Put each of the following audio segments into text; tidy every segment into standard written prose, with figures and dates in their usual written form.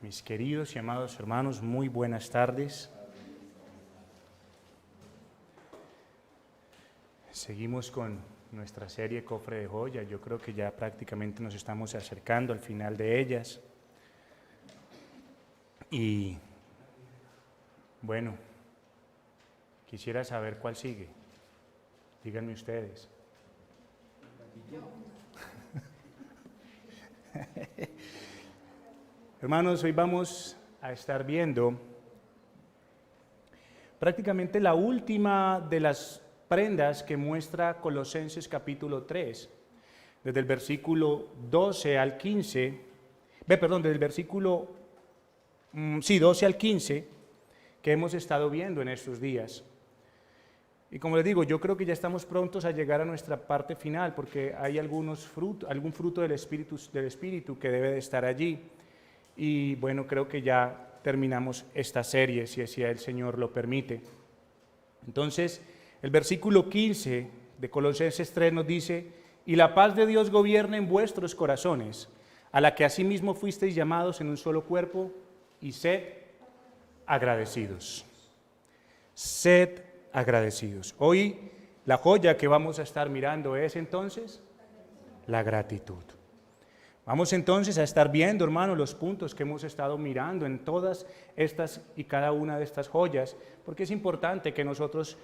Mis queridos y amados hermanos, muy buenas tardes. Seguimos con nuestra serie Cofre de Joyas. Yo creo que ya prácticamente nos estamos acercando al final de ellas. Y bueno, quisiera saber cuál sigue. Díganme ustedes. Hermanos, hoy vamos a estar viendo prácticamente la última de las prendas que muestra Colosenses capítulo 3, desde el versículo 12 al 15, desde el versículo 12 al 15, que hemos estado viendo en estos días. Y como les digo, yo creo que ya estamos prontos a llegar a nuestra parte final, porque hay algún fruto del Espíritu que debe de estar allí. Y bueno, creo que ya terminamos esta serie, si así el Señor lo permite. Entonces, el versículo 15 de Colosenses 3 nos dice: y la paz de Dios gobierne en vuestros corazones, a la que asimismo fuisteis llamados en un solo cuerpo, y sed agradecidos. Sed agradecidos. Hoy la joya que vamos a estar mirando es entonces la gratitud. Vamos entonces a estar viendo, hermanos, los puntos que hemos estado mirando en todas estas y cada una de estas joyas, porque es importante que nosotros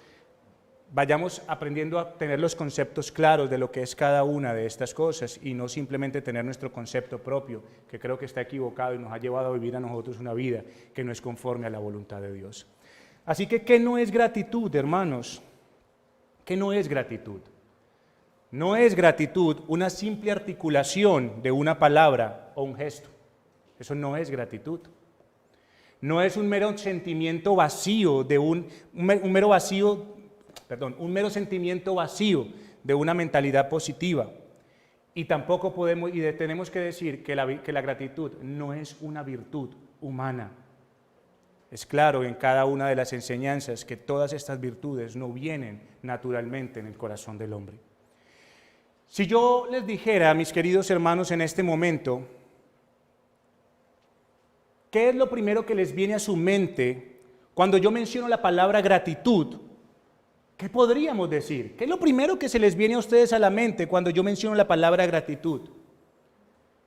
vayamos aprendiendo a tener los conceptos claros de lo que es cada una de estas cosas y no simplemente tener nuestro concepto propio, que creo que está equivocado y nos ha llevado a vivir a nosotros una vida que no es conforme a la voluntad de Dios. Así que, ¿qué no es gratitud, hermanos? ¿Qué no es gratitud? No es gratitud una simple articulación de una palabra o un gesto. Eso no es gratitud. No es un mero sentimiento vacío de un mero sentimiento vacío de una mentalidad positiva. Y tampoco tenemos que decir que la gratitud no es una virtud humana. Es claro en cada una de las enseñanzas que todas estas virtudes no vienen naturalmente en el corazón del hombre. Si yo les dijera, mis queridos hermanos, en este momento, ¿qué es lo primero que les viene a su mente cuando yo menciono la palabra gratitud? ¿Qué podríamos decir? ¿Qué es lo primero que se les viene a ustedes a la mente cuando yo menciono la palabra gratitud?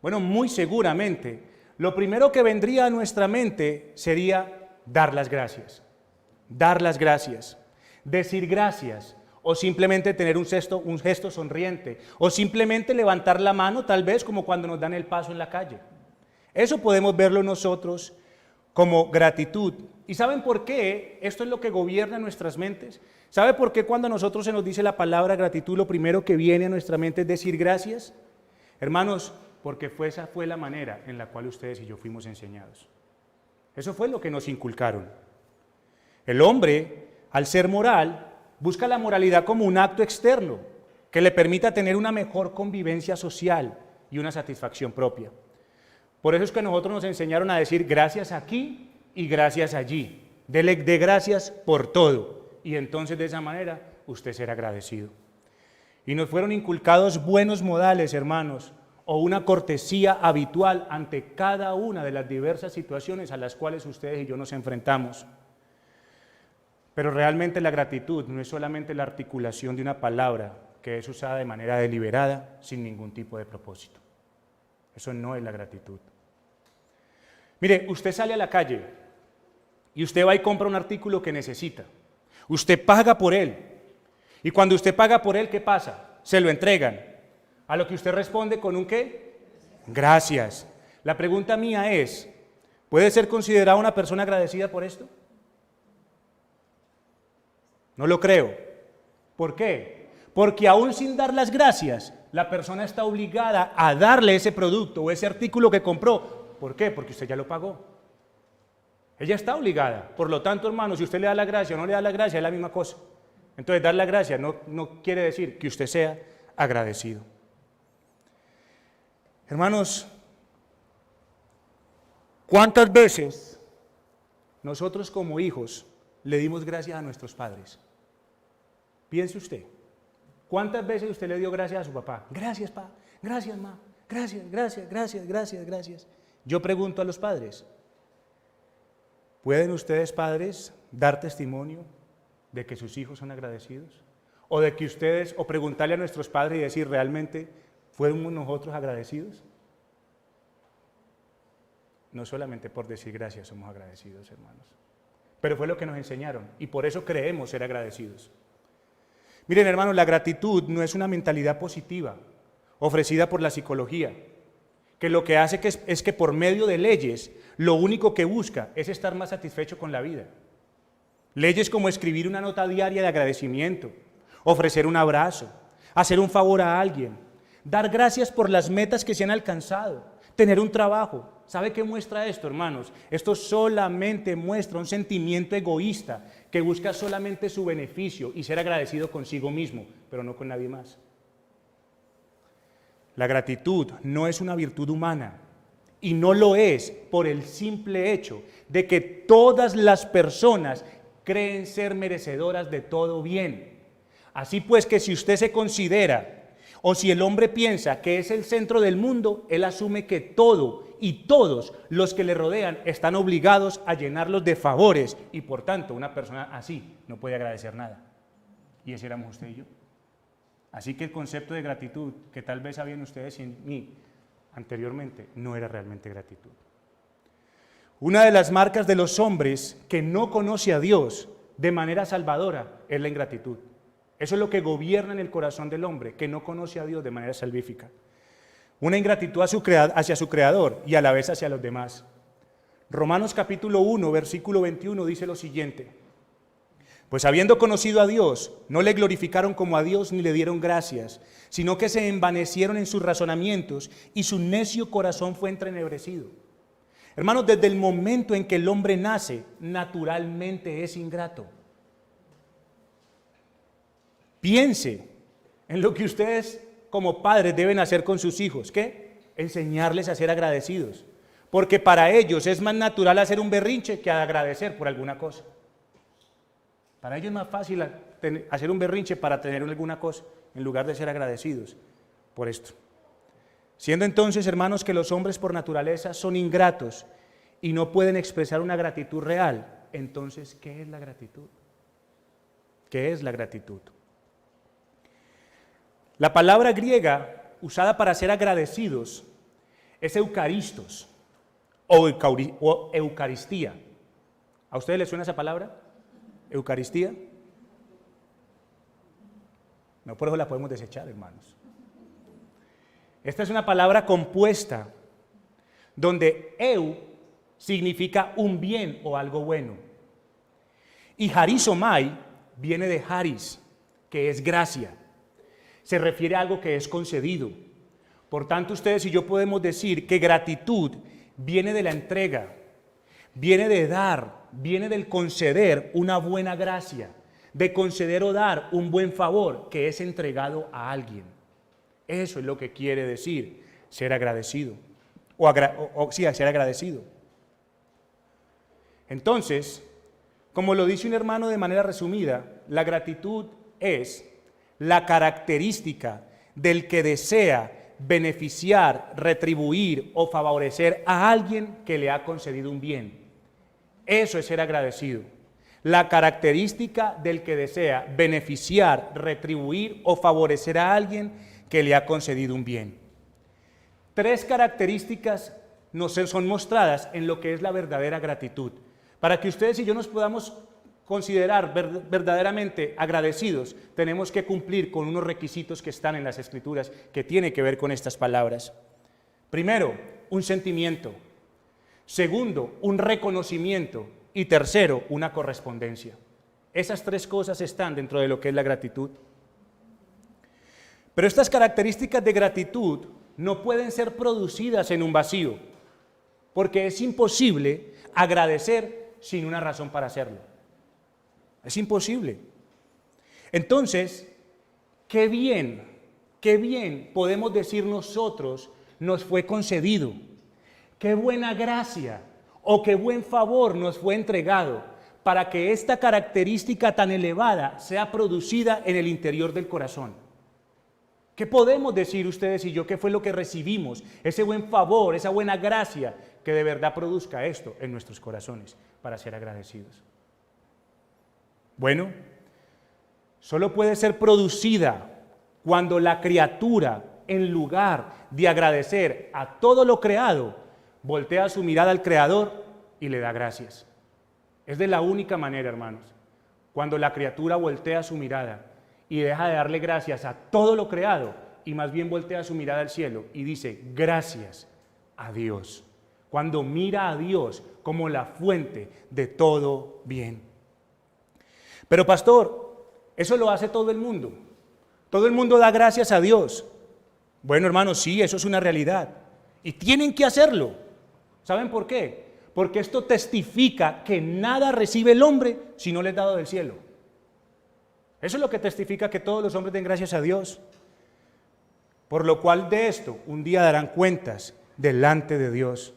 Bueno, muy seguramente, lo primero que vendría a nuestra mente sería dar las gracias. Dar las gracias. Decir gracias. O simplemente tener un gesto sonriente, o simplemente levantar la mano, tal vez como cuando nos dan el paso en la calle. Eso podemos verlo nosotros como gratitud. ¿Y saben por qué? Esto es lo que gobierna nuestras mentes. ¿Sabe por qué cuando a nosotros se nos dice la palabra gratitud, lo primero que viene a nuestra mente es decir gracias? Hermanos, porque esa fue la manera en la cual ustedes y yo fuimos enseñados. Eso fue lo que nos inculcaron. El hombre, al ser moral, busca la moralidad como un acto externo que le permita tener una mejor convivencia social y una satisfacción propia. Por eso es que nosotros nos enseñaron a decir gracias aquí y gracias allí. Dele gracias por todo. Y entonces de esa manera usted será agradecido. Y nos fueron inculcados buenos modales, hermanos, o una cortesía habitual ante cada una de las diversas situaciones a las cuales ustedes y yo nos enfrentamos. Pero realmente la gratitud no es solamente la articulación de una palabra que es usada de manera deliberada, sin ningún tipo de propósito. Eso no es la gratitud. Mire, usted sale a la calle y usted va y compra un artículo que necesita. Usted paga por él. Y cuando usted paga por él, ¿qué pasa? Se lo entregan. A lo que usted responde con un ¿qué? Gracias. La pregunta mía es, ¿puede ser considerada una persona agradecida por esto? No lo creo. ¿Por qué? Porque aún sin dar las gracias, la persona está obligada a darle ese producto o ese artículo que compró. ¿Por qué? Porque usted ya lo pagó. Ella está obligada. Por lo tanto, hermano, si usted le da la gracia o no le da la gracia, es la misma cosa. Entonces, dar la gracia no quiere decir que usted sea agradecido. Hermanos, ¿cuántas veces nosotros como hijos le dimos gracias a nuestros padres? Piense usted, ¿cuántas veces usted le dio gracias a su papá? Gracias, papá, gracias, mamá, gracias, gracias, gracias, gracias, gracias. Yo pregunto a los padres, ¿Pueden ustedes, padres, dar testimonio de que sus hijos son agradecidos? ¿O de que ustedes, o preguntarle a nuestros padres y decir, ¿realmente fuimos nosotros agradecidos? No solamente por decir gracias somos agradecidos, hermanos, pero fue lo que nos enseñaron y por eso creemos ser agradecidos. Miren, hermanos, la gratitud no es una mentalidad positiva ofrecida por la psicología, que lo que hace es que por medio de leyes, lo único que busca es estar más satisfecho con la vida. Leyes como escribir una nota diaria de agradecimiento, ofrecer un abrazo, hacer un favor a alguien, dar gracias por las metas que se han alcanzado, tener un trabajo. ¿Sabe qué muestra esto, hermanos? Esto solamente muestra un sentimiento egoísta que busca solamente su beneficio y ser agradecido consigo mismo, pero no con nadie más. La gratitud no es una virtud humana y no lo es por el simple hecho de que todas las personas creen ser merecedoras de todo bien. Así pues que si usted se considera o si el hombre piensa que es el centro del mundo, él asume que todo y todos los que le rodean están obligados a llenarlos de favores y por tanto una persona así no puede agradecer nada. Y ese éramos usted y yo. Así que el concepto de gratitud que tal vez sabían ustedes y en mí anteriormente no era realmente gratitud. Una de las marcas de los hombres que no conoce a Dios de manera salvadora es la ingratitud. Eso es lo que gobierna en el corazón del hombre, que no conoce a Dios de manera salvífica. Una ingratitud hacia su Creador y a la vez hacia los demás. Romanos capítulo 1, versículo 21 dice lo siguiente: pues habiendo conocido a Dios, no le glorificaron como a Dios ni le dieron gracias, sino que se envanecieron en sus razonamientos y su necio corazón fue entrenebrecido. Hermanos, desde el momento en que el hombre nace, naturalmente es ingrato. Piense en lo que ustedes como padres deben hacer con sus hijos. ¿Qué? Enseñarles a ser agradecidos. Porque para ellos es más natural hacer un berrinche que agradecer por alguna cosa. Para ellos es más fácil hacer un berrinche para tener alguna cosa en lugar de ser agradecidos por esto. Siendo entonces, hermanos, que los hombres por naturaleza son ingratos y no pueden expresar una gratitud real, entonces, ¿qué es la gratitud? ¿Qué es la gratitud? La palabra griega usada para ser agradecidos es eucaristos o eucaristía. ¿A ustedes les suena esa palabra? ¿Eucaristía? No, por eso la podemos desechar, hermanos. Esta es una palabra compuesta donde eu significa un bien o algo bueno. Y harizomai viene de haris, que es gracia. Se refiere a algo que es concedido. Por tanto, ustedes y yo podemos decir que gratitud viene de la entrega, viene de dar, viene del conceder una buena gracia, de conceder o dar un buen favor que es entregado a alguien. Eso es lo que quiere decir ser agradecido, ser agradecido. Entonces, como lo dice un hermano de manera resumida, la gratitud es la característica del que desea beneficiar, retribuir o favorecer a alguien que le ha concedido un bien. Eso es ser agradecido. La característica del que desea beneficiar, retribuir o favorecer a alguien que le ha concedido un bien. 3 características nos son mostradas en lo que es la verdadera gratitud, para que ustedes y yo nos podamos considerar verdaderamente agradecidos. Tenemos que cumplir con unos requisitos que están en las Escrituras que tienen que ver con estas palabras. Primero, un sentimiento. Segundo, un reconocimiento. Y tercero, una correspondencia. Esas 3 cosas están dentro de lo que es la gratitud. Pero estas características de gratitud no pueden ser producidas en un vacío, porque es imposible agradecer sin una razón para hacerlo. Es imposible. Entonces, qué bien podemos decir nosotros nos fue concedido. Qué buena gracia o qué buen favor nos fue entregado para que esta característica tan elevada sea producida en el interior del corazón. ¿Qué podemos decir ustedes y yo? ¿Qué fue lo que recibimos? Ese buen favor, esa buena gracia que de verdad produzca esto en nuestros corazones para ser agradecidos. Bueno, solo puede ser producida cuando la criatura, en lugar de agradecer a todo lo creado, voltea su mirada al Creador y le da gracias. Es de la única manera, hermanos, cuando la criatura voltea su mirada y deja de darle gracias a todo lo creado y más bien voltea su mirada al cielo y dice gracias a Dios. Cuando mira a Dios como la fuente de todo bien. Pero pastor, eso lo hace todo el mundo. Todo el mundo da gracias a Dios. Bueno, hermanos, sí, eso es una realidad. Y tienen que hacerlo. ¿Saben por qué? Porque esto testifica que nada recibe el hombre si no le es dado del cielo. Eso es lo que testifica que todos los hombres den gracias a Dios. Por lo cual de esto un día darán cuentas delante de Dios.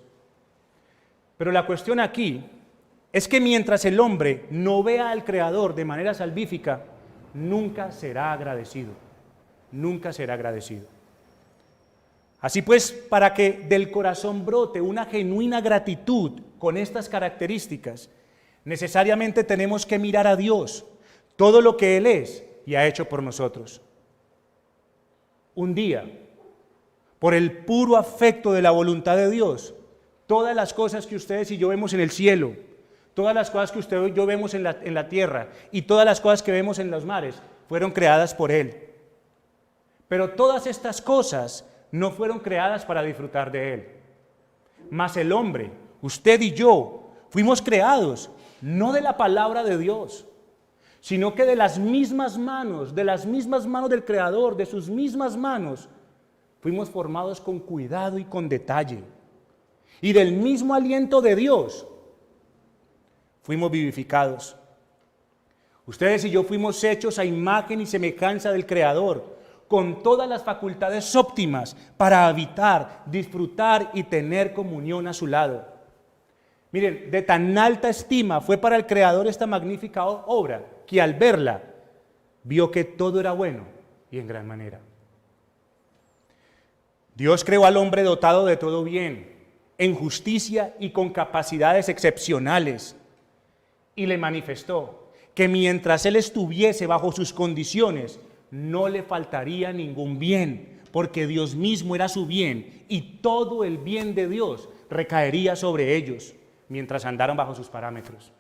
Pero la cuestión aquí es que mientras el hombre no vea al Creador de manera salvífica, nunca será agradecido. Nunca será agradecido. Así pues, para que del corazón brote una genuina gratitud con estas características, necesariamente tenemos que mirar a Dios, todo lo que Él es y ha hecho por nosotros. Un día, por el puro afecto de la voluntad de Dios, todas las cosas que ustedes y yo vemos en el cielo, todas las cosas que usted y yo vemos en la tierra y todas las cosas que vemos en los mares, fueron creadas por Él. Pero todas estas cosas no fueron creadas para disfrutar de Él. Mas el hombre, usted y yo, fuimos creados no de la palabra de Dios, sino que de las mismas manos del Creador, de sus mismas manos, fuimos formados con cuidado y con detalle. Y del mismo aliento de Dios, fuimos vivificados. Ustedes y yo fuimos hechos a imagen y semejanza del Creador, con todas las facultades óptimas para habitar, disfrutar y tener comunión a su lado. Miren, de tan alta estima fue para el Creador esta magnífica obra, que al verla, vio que todo era bueno y en gran manera. Dios creó al hombre dotado de todo bien, en justicia y con capacidades excepcionales, y le manifestó que mientras él estuviese bajo sus condiciones, no le faltaría ningún bien, porque Dios mismo era su bien y todo el bien de Dios recaería sobre ellos mientras andaran bajo sus parámetros.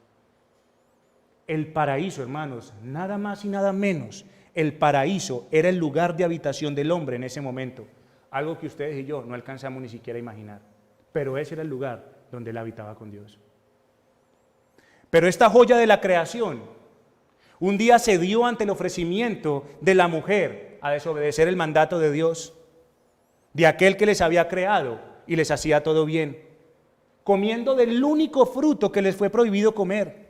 El paraíso, hermanos, nada más y nada menos, el paraíso era el lugar de habitación del hombre en ese momento, algo que ustedes y yo no alcanzamos ni siquiera a imaginar, pero ese era el lugar donde él habitaba con Dios. Pero esta joya de la creación un día cedió ante el ofrecimiento de la mujer a desobedecer el mandato de Dios, de aquel que les había creado y les hacía todo bien, comiendo del único fruto que les fue prohibido comer.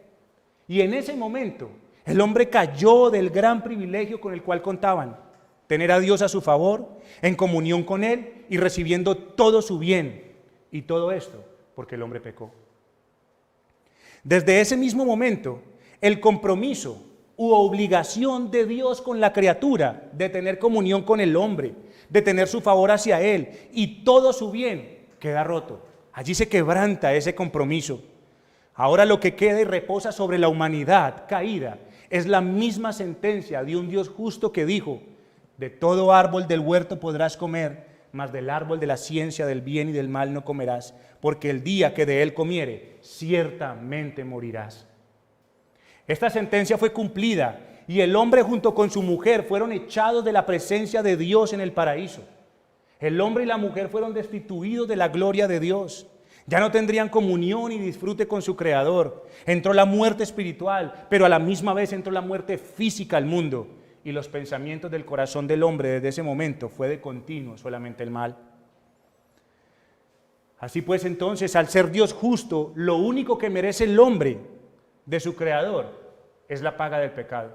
Y en ese momento el hombre cayó del gran privilegio con el cual contaban, tener a Dios a su favor, en comunión con Él y recibiendo todo su bien. Y todo esto porque el hombre pecó. Desde ese mismo momento, el compromiso u obligación de Dios con la criatura de tener comunión con el hombre, de tener su favor hacia Él y todo su bien queda roto. Allí se quebranta ese compromiso. Ahora lo que queda y reposa sobre la humanidad caída es la misma sentencia de un Dios justo que dijo: de todo árbol del huerto podrás comer, mas del árbol de la ciencia del bien y del mal no comerás, porque el día que de él comiere, ciertamente morirás. Esta sentencia fue cumplida y el hombre junto con su mujer fueron echados de la presencia de Dios en el paraíso. El hombre y la mujer fueron destituidos de la gloria de Dios. Ya no tendrían comunión y disfrute con su Creador. Entró la muerte espiritual, pero a la misma vez entró la muerte física al mundo. Y los pensamientos del corazón del hombre desde ese momento fue de continuo solamente el mal. Así pues, entonces, al ser Dios justo, lo único que merece el hombre de su Creador es la paga del pecado.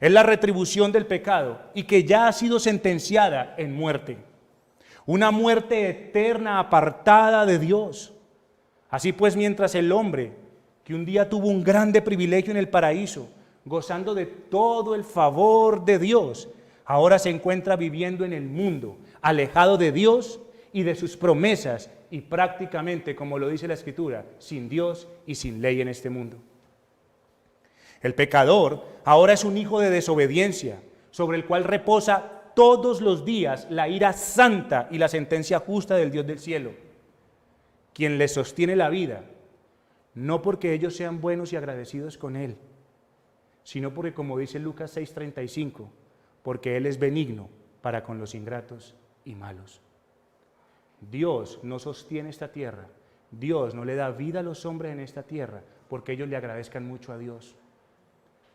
Es la retribución del pecado y que ya ha sido sentenciada en muerte. Una muerte eterna apartada de Dios. Así pues, mientras el hombre, que un día tuvo un grande privilegio en el paraíso, gozando de todo el favor de Dios, ahora se encuentra viviendo en el mundo, alejado de Dios y de sus promesas y prácticamente, como lo dice la Escritura, sin Dios y sin ley en este mundo. El pecador ahora es un hijo de desobediencia, sobre el cual reposa todos los días la ira santa y la sentencia justa del Dios del cielo, quien les sostiene la vida, no porque ellos sean buenos y agradecidos con Él, sino porque, como dice Lucas 6:35, porque Él es benigno para con los ingratos y malos. Dios no sostiene esta tierra, Dios no le da vida a los hombres en esta tierra porque ellos le agradezcan mucho a Dios,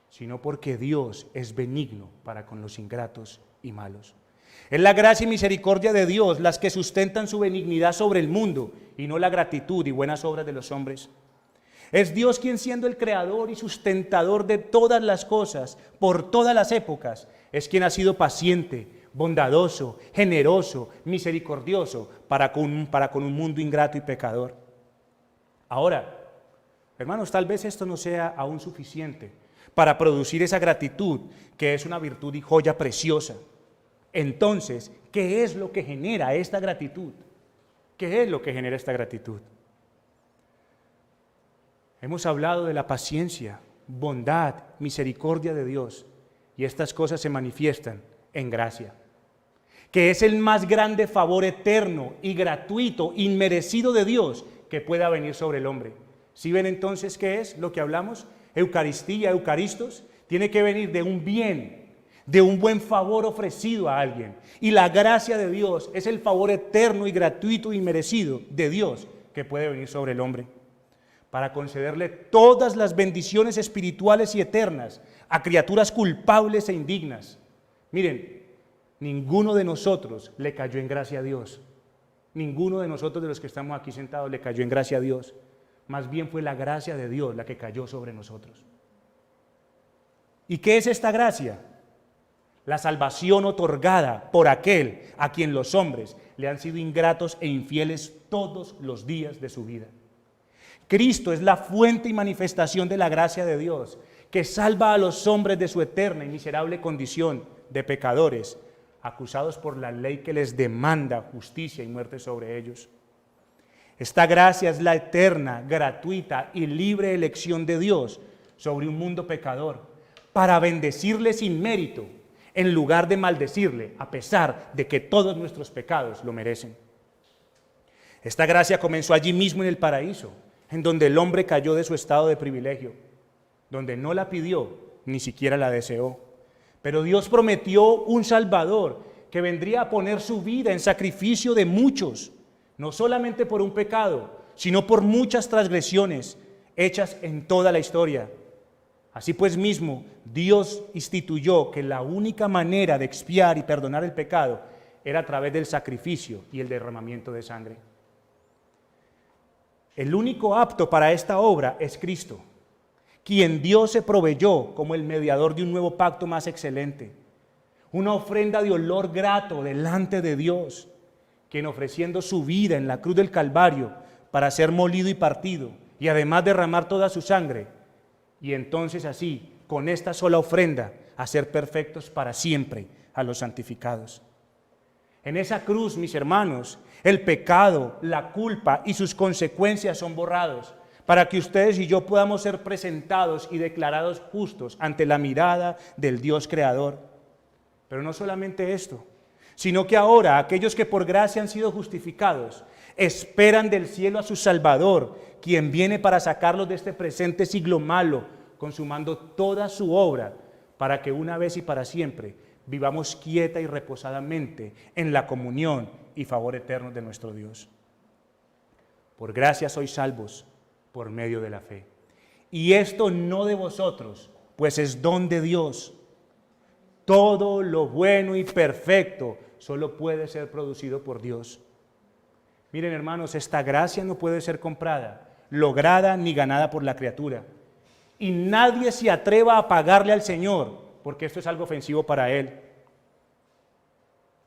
sino porque Dios es benigno para con los ingratos y malos. Es la gracia y misericordia de Dios las que sustentan su benignidad sobre el mundo y no la gratitud y buenas obras de los hombres. Es Dios quien, siendo el creador y sustentador de todas las cosas por todas las épocas, es quien ha sido paciente, bondadoso, generoso, misericordioso para con un mundo ingrato y pecador. Ahora, hermanos, tal vez esto no sea aún suficiente para producir esa gratitud que es una virtud y joya preciosa. Entonces, ¿qué es lo que genera esta gratitud? ¿Qué es lo que genera esta gratitud? Hemos hablado de la paciencia, bondad, misericordia de Dios, y estas cosas se manifiestan en gracia, que es el más grande favor eterno y gratuito, inmerecido de Dios que pueda venir sobre el hombre. ¿Sí ven entonces qué es lo que hablamos? Eucaristía, eucaristos, tiene que venir de un bien, de un buen favor ofrecido a alguien. Y la gracia de Dios es el favor eterno y gratuito y merecido de Dios que puede venir sobre el hombre, para concederle todas las bendiciones espirituales y eternas a criaturas culpables e indignas. Miren, ninguno de nosotros le cayó en gracia a Dios. Ninguno de nosotros de los que estamos aquí sentados le cayó en gracia a Dios. Más bien fue la gracia de Dios la que cayó sobre nosotros. ¿Y qué es esta gracia? La salvación otorgada por aquel a quien los hombres le han sido ingratos e infieles todos los días de su vida. Cristo es la fuente y manifestación de la gracia de Dios, que salva a los hombres de su eterna y miserable condición de pecadores, acusados por la ley que les demanda justicia y muerte sobre ellos. Esta gracia es la eterna, gratuita y libre elección de Dios sobre un mundo pecador, para bendecirle sin mérito, en lugar de maldecirle, a pesar de que todos nuestros pecados lo merecen. Esta gracia comenzó allí mismo en el paraíso, en donde el hombre cayó de su estado de privilegio, donde no la pidió, ni siquiera la deseó. Pero Dios prometió un Salvador que vendría a poner su vida en sacrificio de muchos, no solamente por un pecado, sino por muchas transgresiones hechas en toda la historia. Así pues mismo, Dios instituyó que la única manera de expiar y perdonar el pecado era a través del sacrificio y el derramamiento de sangre. El único apto para esta obra es Cristo, quien Dios se proveyó como el mediador de un nuevo pacto más excelente, una ofrenda de olor grato delante de Dios, quien ofreciendo su vida en la cruz del Calvario para ser molido y partido, y además derramar toda su sangre, y entonces así, con esta sola ofrenda, hacer perfectos para siempre a los santificados. En esa cruz, mis hermanos, el pecado, la culpa y sus consecuencias son borrados, para que ustedes y yo podamos ser presentados y declarados justos ante la mirada del Dios Creador. Pero no solamente esto, sino que ahora aquellos que por gracia han sido justificados esperan del cielo a su Salvador, quien viene para sacarlos de este presente siglo malo, consumando toda su obra, para que una vez y para siempre vivamos quieta y reposadamente en la comunión y favor eterno de nuestro Dios. Por gracia sois salvos por medio de la fe. Y esto no de vosotros, pues es don de Dios. Todo lo bueno y perfecto solo puede ser producido por Dios. Miren, hermanos, esta gracia no puede ser comprada, lograda ni ganada por la criatura. Y nadie se atreva a pagarle al Señor, porque esto es algo ofensivo para Él.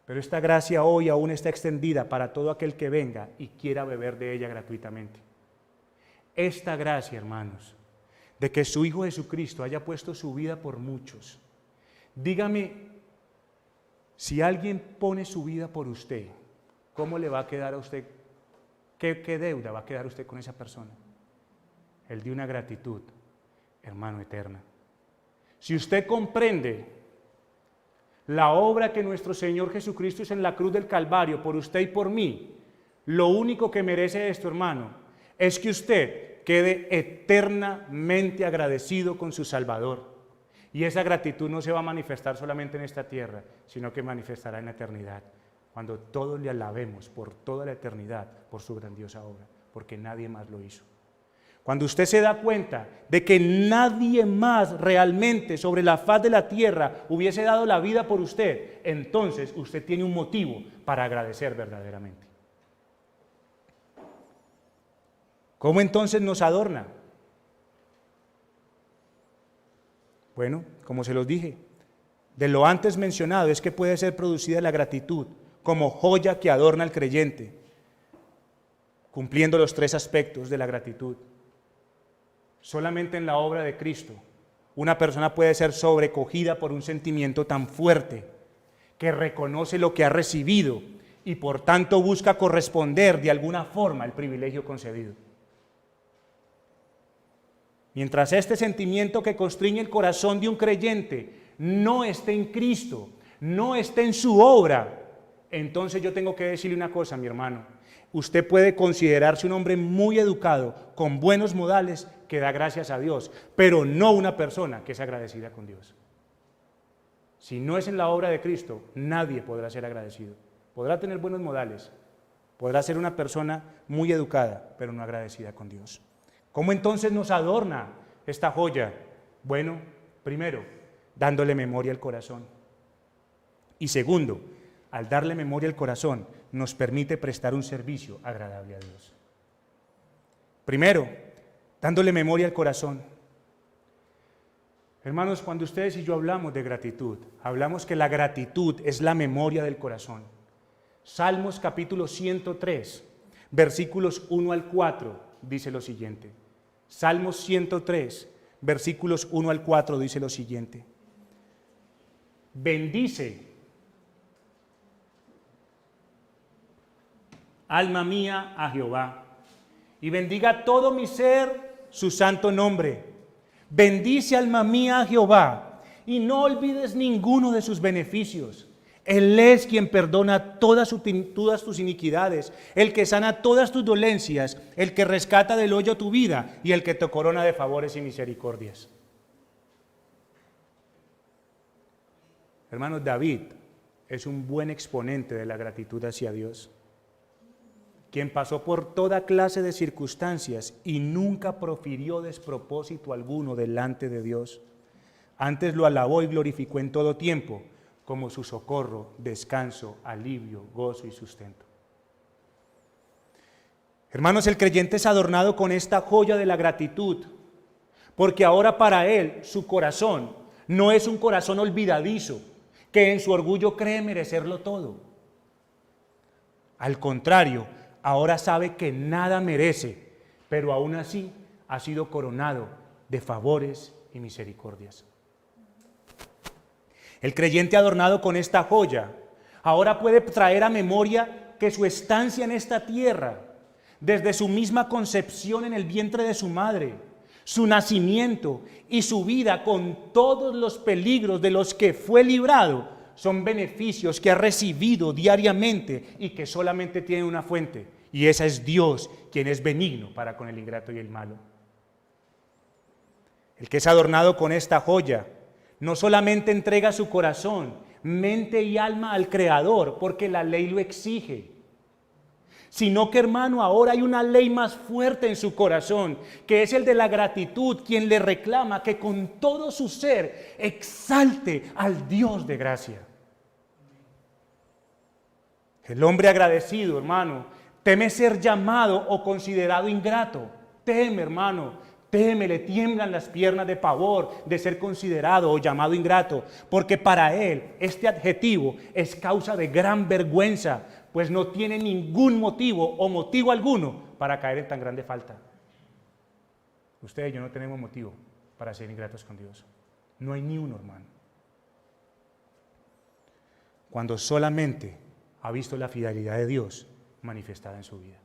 Pero esta gracia hoy aún está extendida para todo aquel que venga y quiera beber de ella gratuitamente. Esta gracia, hermanos, de que su Hijo Jesucristo haya puesto su vida por muchos. Dígame, si alguien pone su vida por usted, ¿cómo le va a quedar a usted? ¿Qué deuda va a quedar usted con esa persona? El de una gratitud, hermano, eterna. Si usted comprende la obra que nuestro Señor Jesucristo hizo en la cruz del Calvario por usted y por mí, lo único que merece esto, hermano, es que usted quede eternamente agradecido con su Salvador. Y esa gratitud no se va a manifestar solamente en esta tierra, sino que manifestará en la eternidad, cuando todos le alabemos por toda la eternidad por su grandiosa obra, porque nadie más lo hizo. Cuando usted se da cuenta de que nadie más realmente sobre la faz de la tierra hubiese dado la vida por usted, entonces usted tiene un motivo para agradecer verdaderamente. ¿Cómo entonces nos adorna? Bueno, como se los dije, de lo antes mencionado es que puede ser producida la gratitud como joya que adorna al creyente, cumpliendo los 3 aspectos de la gratitud. Solamente en la obra de Cristo una persona puede ser sobrecogida por un sentimiento tan fuerte que reconoce lo que ha recibido y por tanto busca corresponder de alguna forma al privilegio concedido. Mientras este sentimiento que constriñe el corazón de un creyente no esté en Cristo, no esté en su obra, entonces yo tengo que decirle una cosa, mi hermano. Usted puede considerarse un hombre muy educado, con buenos modales, que da gracias a Dios, pero no una persona que es agradecida con Dios. Si no es en la obra de Cristo, nadie podrá ser agradecido. Podrá tener buenos modales, podrá ser una persona muy educada, pero no agradecida con Dios. ¿Cómo entonces nos adorna esta joya? Bueno, primero, dándole memoria al corazón. Y segundo, al darle memoria al corazón, nos permite prestar un servicio agradable a Dios. Primero, dándole memoria al corazón. Hermanos, cuando ustedes y yo hablamos de gratitud, hablamos que la gratitud es la memoria del corazón. Salmos capítulo 103, versículos 1 al 4, dice lo siguiente. Salmos 103, versículos 1 al 4, dice lo siguiente. Bendice, alma mía, a Jehová, y bendiga todo mi ser su santo nombre. Bendice, alma mía, a Jehová, y no olvides ninguno de sus beneficios. Él es quien perdona todas tus iniquidades, el que sana todas tus dolencias, el que rescata del hoyo tu vida y el que te corona de favores y misericordias. Hermanos, David es un buen exponente de la gratitud hacia Dios, quien pasó por toda clase de circunstancias y nunca profirió despropósito alguno delante de Dios. Antes lo alabó y glorificó en todo tiempo, como su socorro, descanso, alivio, gozo y sustento. Hermanos, el creyente es adornado con esta joya de la gratitud, porque ahora para él su corazón no es un corazón olvidadizo, que en su orgullo cree merecerlo todo. Al contrario, ahora sabe que nada merece, pero aún así ha sido coronado de favores y misericordias. El creyente adornado con esta joya ahora puede traer a memoria que su estancia en esta tierra, desde su misma concepción en el vientre de su madre, su nacimiento y su vida con todos los peligros de los que fue librado, son beneficios que ha recibido diariamente y que solamente tienen una fuente, y esa es Dios, quien es benigno para con el ingrato y el malo. El que es adornado con esta joya no solamente entrega su corazón, mente y alma al Creador, porque la ley lo exige, sino que, hermano, ahora hay una ley más fuerte en su corazón, que es el de la gratitud, quien le reclama que con todo su ser exalte al Dios de gracia. El hombre agradecido, hermano, teme ser llamado o considerado ingrato. Teme, hermano. Teme, le tiemblan las piernas de pavor de ser considerado o llamado ingrato, porque para él este adjetivo es causa de gran vergüenza, pues no tiene ningún motivo o motivo alguno para caer en tan grande falta. Usted y yo no tenemos motivo para ser ingratos con Dios. No hay ni uno, hermano. Cuando solamente ha visto la fidelidad de Dios manifestada en su vida.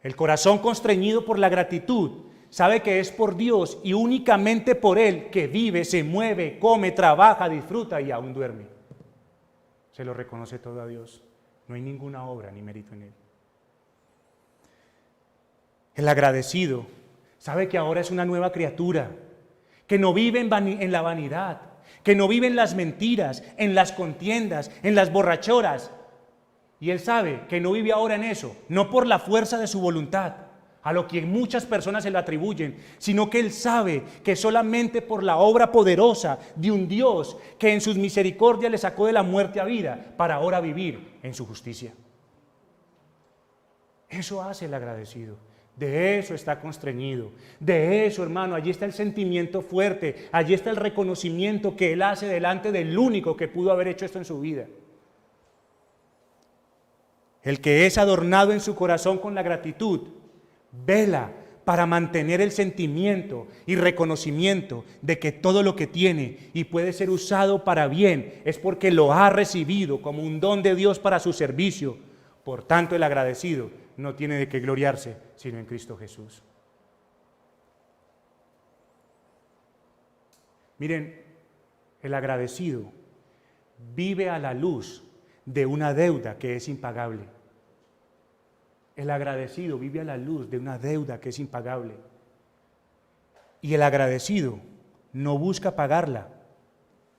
El corazón constreñido por la gratitud sabe que es por Dios y únicamente por Él que vive, se mueve, come, trabaja, disfruta y aún duerme. Se lo reconoce todo a Dios. No hay ninguna obra ni mérito en Él. El agradecido sabe que ahora es una nueva criatura, que no vive en la vanidad, que no vive en las mentiras, en las contiendas, en las borrachoras. Y él sabe que no vive ahora en eso, no por la fuerza de su voluntad, a lo que muchas personas se lo atribuyen, sino que él sabe que solamente por la obra poderosa de un Dios que en sus misericordias le sacó de la muerte a vida para ahora vivir en su justicia. Eso hace el agradecido. De eso está constreñido, de eso, hermano, allí está el sentimiento fuerte, allí está el reconocimiento que él hace delante del único que pudo haber hecho esto en su vida. El que es adornado en su corazón con la gratitud, vela para mantener el sentimiento y reconocimiento de que todo lo que tiene y puede ser usado para bien es porque lo ha recibido como un don de Dios para su servicio. Por tanto, el agradecido no tiene de qué gloriarse, sino en Cristo Jesús. Miren, el agradecido vive a la luz de una deuda que es impagable. El agradecido vive a la luz de una deuda que es impagable. Y el agradecido no busca pagarla,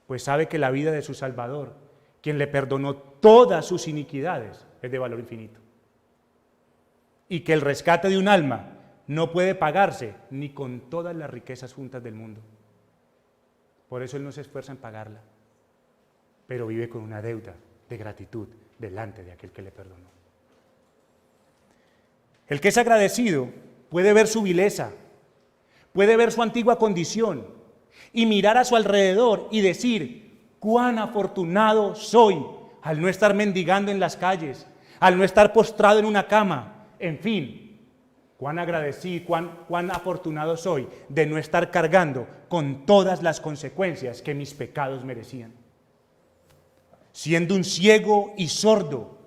pues sabe que la vida de su Salvador, quien le perdonó todas sus iniquidades, es de valor infinito. Y que el rescate de un alma no puede pagarse ni con todas las riquezas juntas del mundo. Por eso él no se esfuerza en pagarla, pero vive con una deuda de gratitud delante de aquel que le perdonó. El que es agradecido puede ver su vileza, puede ver su antigua condición y mirar a su alrededor y decir: cuán afortunado soy al no estar mendigando en las calles, al no estar postrado en una cama. En fin, cuán agradecido, cuán afortunado soy de no estar cargando con todas las consecuencias que mis pecados merecían. Siendo un ciego y sordo,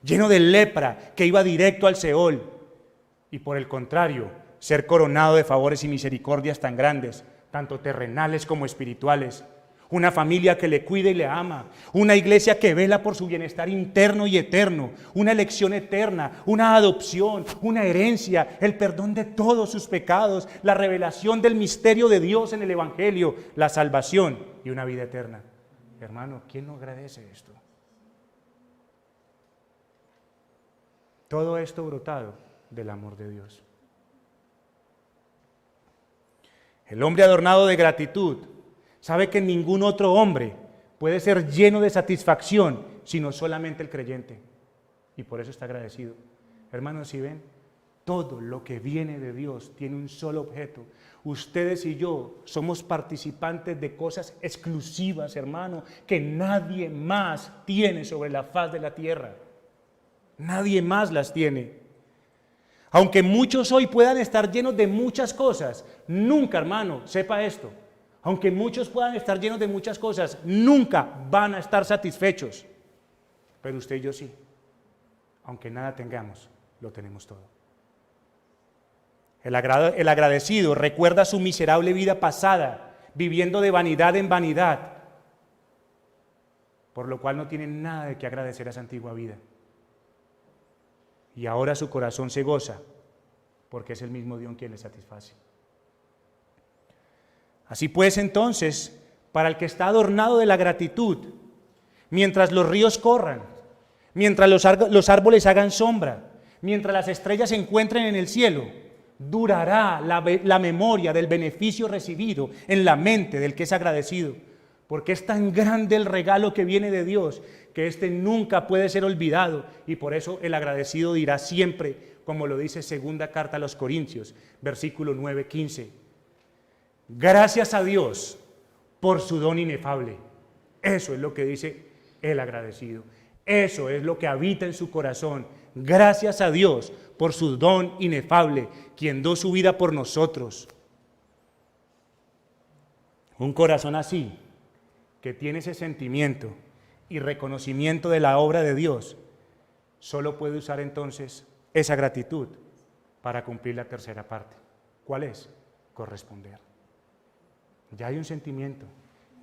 lleno de lepra que iba directo al Seol, y por el contrario, ser coronado de favores y misericordias tan grandes, tanto terrenales como espirituales, una familia que le cuida y le ama, una iglesia que vela por su bienestar interno y eterno, una elección eterna, una adopción, una herencia, el perdón de todos sus pecados, la revelación del misterio de Dios en el Evangelio, la salvación y una vida eterna. Hermano, ¿quién no agradece esto? Todo esto brotado del amor de Dios. El hombre adornado de gratitud sabe que ningún otro hombre puede ser lleno de satisfacción, sino solamente el creyente. Y por eso está agradecido. Hermanos, si ven, todo lo que viene de Dios tiene un solo objeto. Ustedes y yo somos participantes de cosas exclusivas, hermano, que nadie más tiene sobre la faz de la tierra. Nadie más las tiene. Aunque muchos hoy puedan estar llenos de muchas cosas, nunca, hermano, sepa esto. Aunque muchos puedan estar llenos de muchas cosas, nunca van a estar satisfechos. Pero usted y yo sí. Aunque nada tengamos, lo tenemos todo. El agradecido recuerda su miserable vida pasada, viviendo de vanidad en vanidad, por lo cual no tiene nada de qué agradecer a esa antigua vida. Y ahora su corazón se goza, porque es el mismo Dios quien le satisface. Así pues, entonces, para el que está adornado de la gratitud, mientras los ríos corran, mientras los árboles hagan sombra, mientras las estrellas se encuentren en el cielo, durará la memoria del beneficio recibido en la mente del que es agradecido, porque es tan grande el regalo que viene de Dios, que este nunca puede ser olvidado, y por eso el agradecido dirá siempre, como lo dice segunda carta a los Corintios, versículo 9-15, gracias a Dios por su don inefable. Eso es lo que dice el agradecido. Eso es lo que habita en su corazón. Gracias a Dios por su don inefable, quien dio su vida por nosotros. Un corazón así, que tiene ese sentimiento y reconocimiento de la obra de Dios, solo puede usar entonces esa gratitud para cumplir la tercera parte. ¿Cuál es? Corresponder. Ya hay un sentimiento,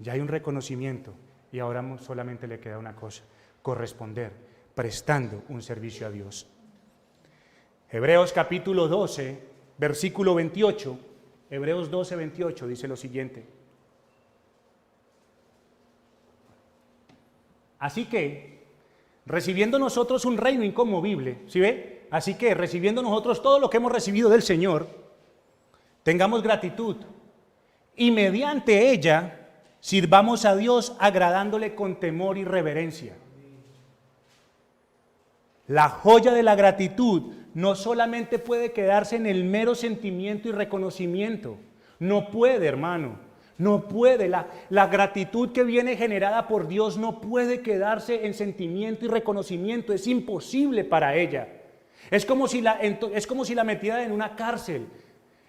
ya hay un reconocimiento y ahora solamente le queda una cosa: corresponder, prestando un servicio a Dios. Hebreos capítulo 12, versículo 28, Hebreos 12, 28 dice lo siguiente: así que, recibiendo nosotros un reino inconmovible, ¿sí ve? Así que, recibiendo nosotros todo lo que hemos recibido del Señor, tengamos gratitud y mediante ella sirvamos a Dios agradándole con temor y reverencia. La joya de la gratitud no solamente puede quedarse en el mero sentimiento y reconocimiento. No puede, hermano, no puede. La gratitud que viene generada por Dios no puede quedarse en sentimiento y reconocimiento. Es imposible para ella. Es como si la metiera en una cárcel.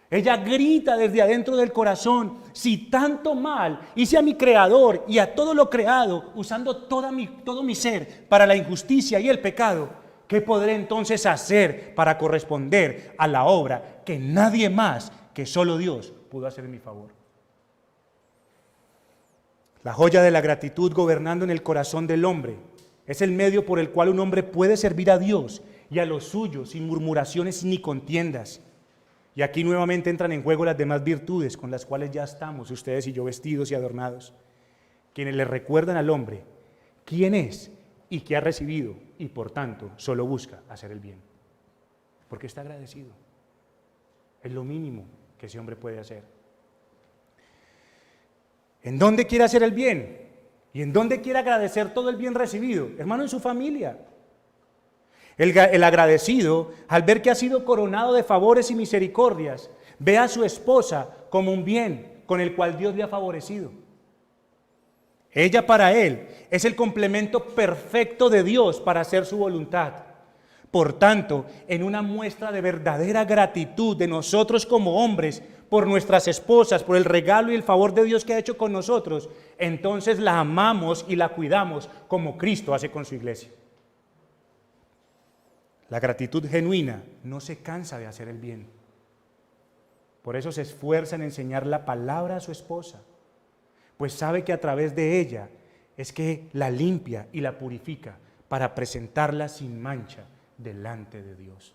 Ella grita desde adentro del corazón: si tanto mal hice a mi Creador y a todo lo creado, usando todo mi ser para la injusticia y el pecado, ¿qué podré entonces hacer para corresponder a la obra que nadie más que solo Dios pudo hacer en mi favor? La joya de la gratitud gobernando en el corazón del hombre es el medio por el cual un hombre puede servir a Dios y a los suyos sin murmuraciones ni contiendas. Y aquí nuevamente entran en juego las demás virtudes con las cuales ya estamos ustedes y yo vestidos y adornados, quienes le recuerdan al hombre quién es y qué ha recibido, y por tanto solo busca hacer el bien, porque está agradecido. Es lo mínimo que ese hombre puede hacer. ¿En dónde quiere hacer el bien? ¿Y en dónde quiere agradecer todo el bien recibido? Hermano, en su familia. El agradecido, al ver que ha sido coronado de favores y misericordias, ve a su esposa como un bien con el cual Dios le ha favorecido. Ella para él es el complemento perfecto de Dios para hacer su voluntad. Por tanto, en una muestra de verdadera gratitud de nosotros como hombres por nuestras esposas, por el regalo y el favor de Dios que ha hecho con nosotros, entonces la amamos y la cuidamos como Cristo hace con su iglesia. La gratitud genuina no se cansa de hacer el bien. Por eso se esfuerza en enseñar la palabra a su esposa, pues sabe que a través de ella es que la limpia y la purifica para presentarla sin mancha delante de Dios.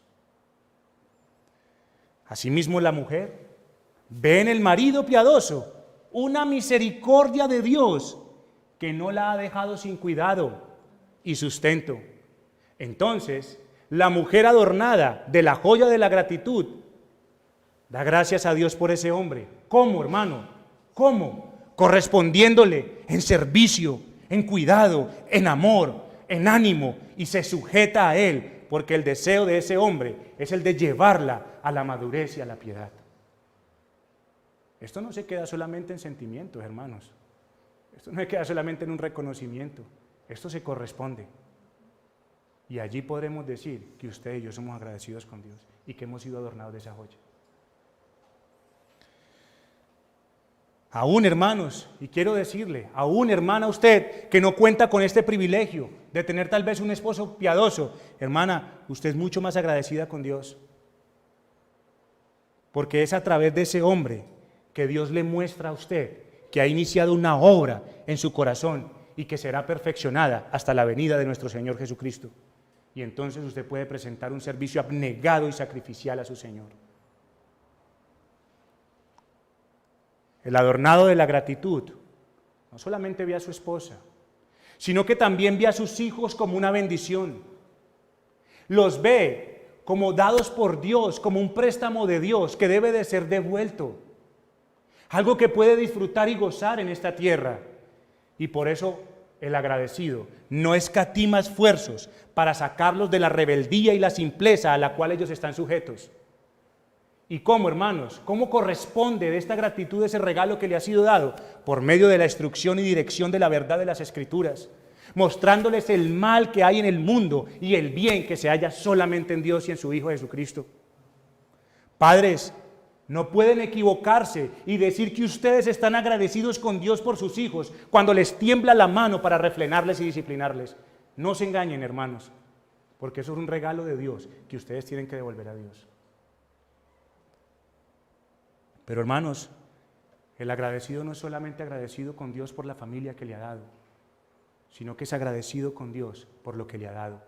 Asimismo, la mujer ve en el marido piadoso una misericordia de Dios que no la ha dejado sin cuidado y sustento. Entonces, la mujer adornada de la joya de la gratitud da gracias a Dios por ese hombre. ¿Cómo, hermano? ¿Cómo? Correspondiéndole en servicio, en cuidado, en amor, en ánimo, y se sujeta a él, porque el deseo de ese hombre es el de llevarla a la madurez y a la piedad. Esto no se queda solamente en sentimientos, hermanos. Esto no se queda solamente en un reconocimiento. Esto se corresponde. Y allí podremos decir que usted y yo somos agradecidos con Dios y que hemos sido adornados de esa joya. Aún, hermanos, y quiero decirle, aún, hermana, usted que no cuenta con este privilegio de tener tal vez un esposo piadoso, hermana, usted es mucho más agradecida con Dios. Porque es a través de ese hombre que Dios le muestra a usted que ha iniciado una obra en su corazón y que será perfeccionada hasta la venida de nuestro Señor Jesucristo. Y entonces usted puede presentar un servicio abnegado y sacrificial a su Señor. El adornado de la gratitud no solamente ve a su esposa, sino que también ve a sus hijos como una bendición. Los ve como dados por Dios, como un préstamo de Dios que debe de ser devuelto. Algo que puede disfrutar y gozar en esta tierra. Y por eso el agradecido no escatima esfuerzos para sacarlos de la rebeldía y la simpleza a la cual ellos están sujetos. ¿Y cómo, hermanos? ¿Cómo corresponde de esta gratitud ese regalo que le ha sido dado? Por medio de la instrucción y dirección de la verdad de las Escrituras, mostrándoles el mal que hay en el mundo y el bien que se halla solamente en Dios y en su Hijo Jesucristo. Padres, No pueden equivocarse y decir que ustedes están agradecidos con Dios por sus hijos cuando les tiembla la mano para refrenarles y disciplinarles. No se engañen, hermanos, porque eso es un regalo de Dios que ustedes tienen que devolver a Dios. Pero hermanos, el agradecido no es solamente agradecido con Dios por la familia que le ha dado, sino que es agradecido con Dios por lo que le ha dado,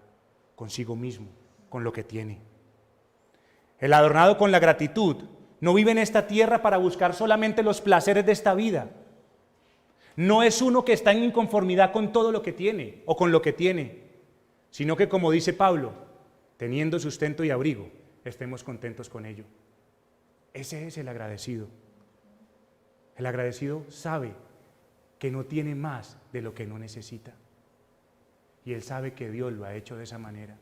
consigo mismo, con lo que tiene. El adornado con la gratitud no vive en esta tierra para buscar solamente los placeres de esta vida. No es uno que está en inconformidad con todo lo que tiene o con lo que tiene, sino que, como dice Pablo, teniendo sustento y abrigo, estemos contentos con ello. Ese es el agradecido. El agradecido sabe que no tiene más de lo que no necesita. Y él sabe que Dios lo ha hecho de esa manera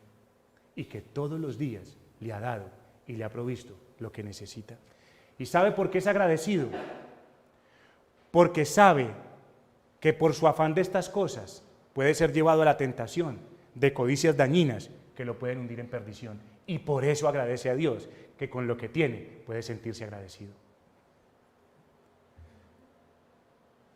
y que todos los días le ha dado y le ha provisto lo que necesita. ¿Y sabe por qué es agradecido? Porque sabe que por su afán de estas cosas puede ser llevado a la tentación de codicias dañinas que lo pueden hundir en perdición. Y por eso agradece a Dios, que con lo que tiene puede sentirse agradecido.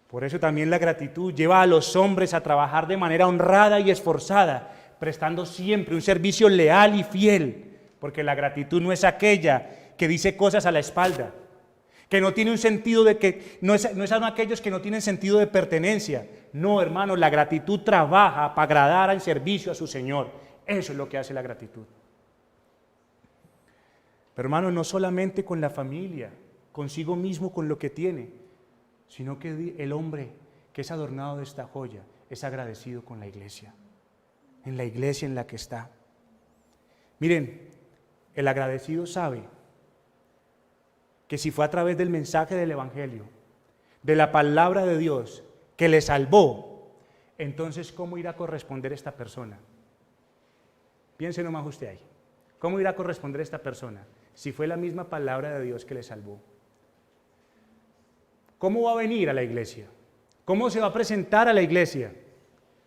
Por eso también la gratitud lleva a los hombres a trabajar de manera honrada y esforzada, prestando siempre un servicio leal y fiel, porque la gratitud no es aquella que dice cosas a la espalda, que no tiene un sentido de que, no son aquellos que no tienen sentido de pertenencia. No, hermanos, la gratitud trabaja para agradar al servicio a su Señor. Eso es lo que hace la gratitud. Pero hermanos, no solamente con la familia, consigo mismo con lo que tiene, sino que el hombre que es adornado de esta joya es agradecido con la iglesia, en la iglesia en la que está. Miren, el agradecido sabe que si fue a través del mensaje del Evangelio, de la palabra de Dios, que le salvó, entonces ¿cómo irá a corresponder esta persona? Piense nomás usted ahí. ¿Cómo irá a corresponder esta persona si fue la misma palabra de Dios que le salvó? ¿Cómo va a venir a la iglesia? ¿Cómo se va a presentar a la iglesia?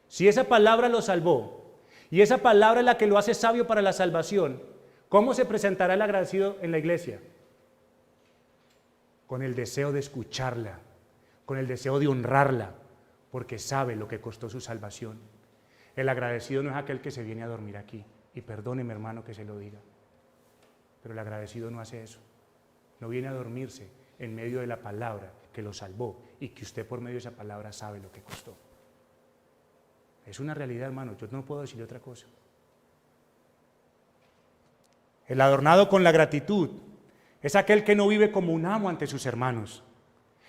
Si esa palabra lo salvó y esa palabra es la que lo hace sabio para la salvación, ¿cómo se presentará el agradecido en la iglesia? Con el deseo de escucharla, con el deseo de honrarla, porque sabe lo que costó su salvación. El agradecido no es aquel que se viene a dormir aquí, y perdóneme, hermano, que se lo diga, pero el agradecido no hace eso. No viene a dormirse en medio de la palabra que lo salvó y que usted por medio de esa palabra sabe lo que costó. Es una realidad, hermano, yo no puedo decir otra cosa. El adornado con la gratitud es aquel que no vive como un amo ante sus hermanos,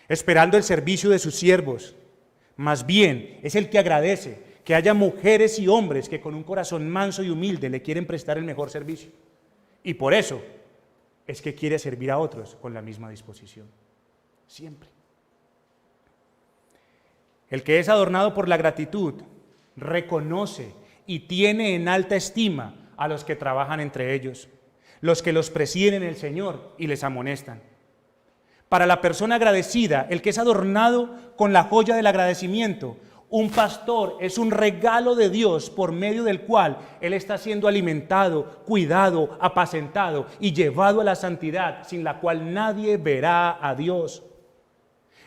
esperando el servicio de sus siervos. Más bien, es el que agradece que haya mujeres y hombres que con un corazón manso y humilde le quieren prestar el mejor servicio. Y por eso es que quiere servir a otros con la misma disposición. Siempre. El que es adornado por la gratitud reconoce y tiene en alta estima a los que trabajan entre ellos, los que los presiden en el Señor y les amonestan. Para la persona agradecida, el que es adornado con la joya del agradecimiento, un pastor es un regalo de Dios por medio del cual él está siendo alimentado, cuidado, apacentado y llevado a la santidad, sin la cual nadie verá a Dios.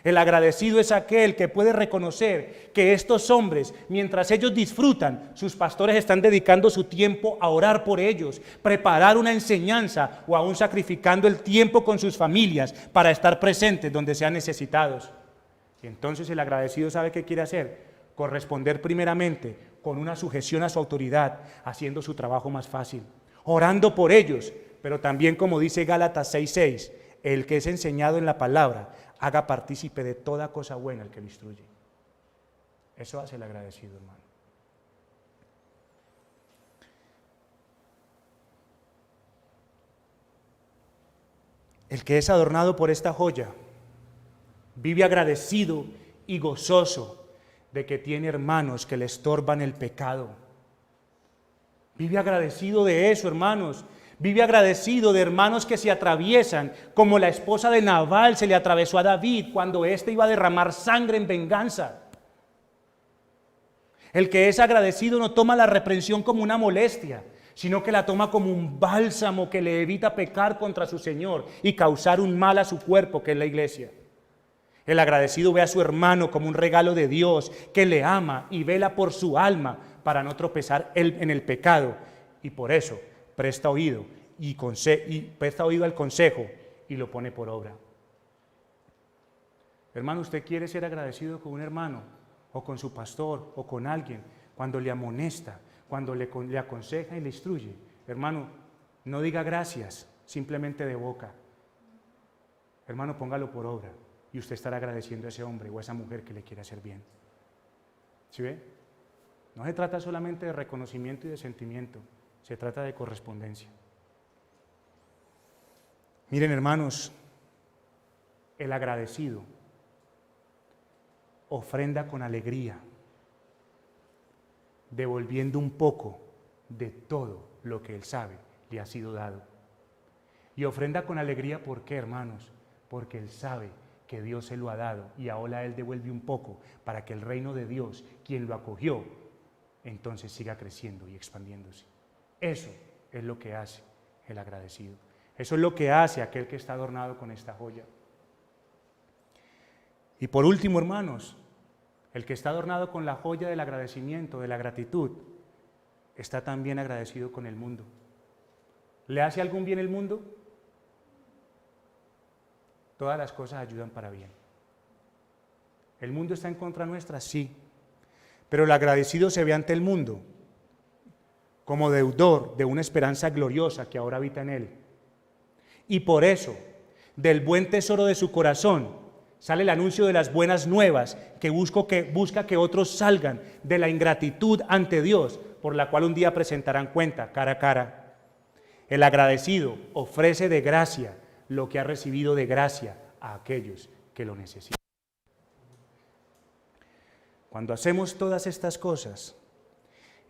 El agradecido es aquel que puede reconocer que estos hombres, mientras ellos disfrutan, sus pastores están dedicando su tiempo a orar por ellos, preparar una enseñanza o aún sacrificando el tiempo con sus familias para estar presentes donde sean necesitados. Y entonces el agradecido sabe qué quiere hacer: corresponder primeramente con una sujeción a su autoridad, haciendo su trabajo más fácil, orando por ellos, pero también, como dice Gálatas 6:6, el que es enseñado en la palabra, haga partícipe de toda cosa buena el que lo instruye. Eso hace el agradecido, hermano. El que es adornado por esta joya vive agradecido y gozoso de que tiene hermanos que le estorban el pecado. Vive agradecido de eso, hermanos. Vive agradecido de hermanos que se atraviesan, como la esposa de Nabal se le atravesó a David cuando éste iba a derramar sangre en venganza. El que es agradecido no toma la reprensión como una molestia, sino que la toma como un bálsamo que le evita pecar contra su Señor y causar un mal a su cuerpo, que es la iglesia. El agradecido ve a su hermano como un regalo de Dios que le ama y vela por su alma para no tropezar en el pecado, y por eso presta oído al consejo y lo pone por obra. Hermano, ¿usted quiere ser agradecido con un hermano o con su pastor o con alguien cuando le amonesta, cuando le aconseja y le instruye? Hermano, no diga gracias simplemente de boca. Hermano, póngalo por obra y usted estará agradeciendo a ese hombre o a esa mujer que le quiere hacer bien. ¿Sí ve? No se trata solamente de reconocimiento y de sentimiento, se trata de correspondencia. Miren, hermanos, el agradecido ofrenda con alegría, devolviendo un poco de todo lo que él sabe le ha sido dado. Y ofrenda con alegría, ¿por qué, hermanos? Porque él sabe que Dios se lo ha dado y ahora él devuelve un poco para que el reino de Dios, quien lo acogió, entonces siga creciendo y expandiéndose. Eso es lo que hace el agradecido. Eso es lo que hace aquel que está adornado con esta joya. Y por último, hermanos, el que está adornado con la joya del agradecimiento, de la gratitud, está también agradecido con el mundo. ¿Le hace algún bien el mundo? Todas las cosas ayudan para bien. ¿El mundo está en contra nuestra? Sí. Pero el agradecido se ve ante el mundo como deudor de una esperanza gloriosa que ahora habita en él. Y por eso, del buen tesoro de su corazón, sale el anuncio de las buenas nuevas que busca que otros salgan de la ingratitud ante Dios, por la cual un día presentarán cuenta cara a cara. El agradecido ofrece de gracia lo que ha recibido de gracia a aquellos que lo necesitan. Cuando hacemos todas estas cosas,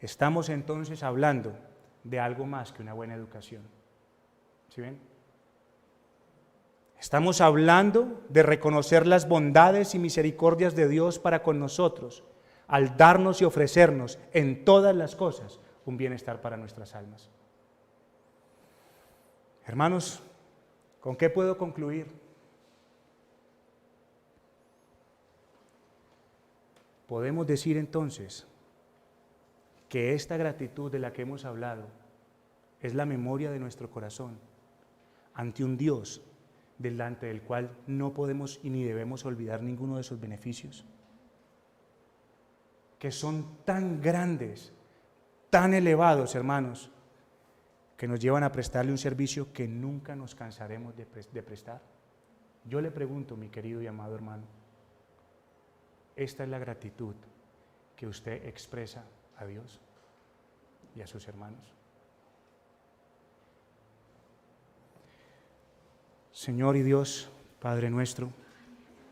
estamos entonces hablando de algo más que una buena educación. ¿Sí ven? Estamos hablando de reconocer las bondades y misericordias de Dios para con nosotros, al darnos y ofrecernos en todas las cosas un bienestar para nuestras almas. Hermanos, ¿con qué puedo concluir? Podemos decir entonces que esta gratitud de la que hemos hablado es la memoria de nuestro corazón ante un Dios delante del cual no podemos y ni debemos olvidar ninguno de sus beneficios, que son tan grandes, tan elevados, hermanos, que nos llevan a prestarle un servicio que nunca nos cansaremos de prestar. Yo le pregunto, mi querido y amado hermano, esta es la gratitud que usted expresa a Dios y a sus hermanos. Señor y Dios, Padre nuestro,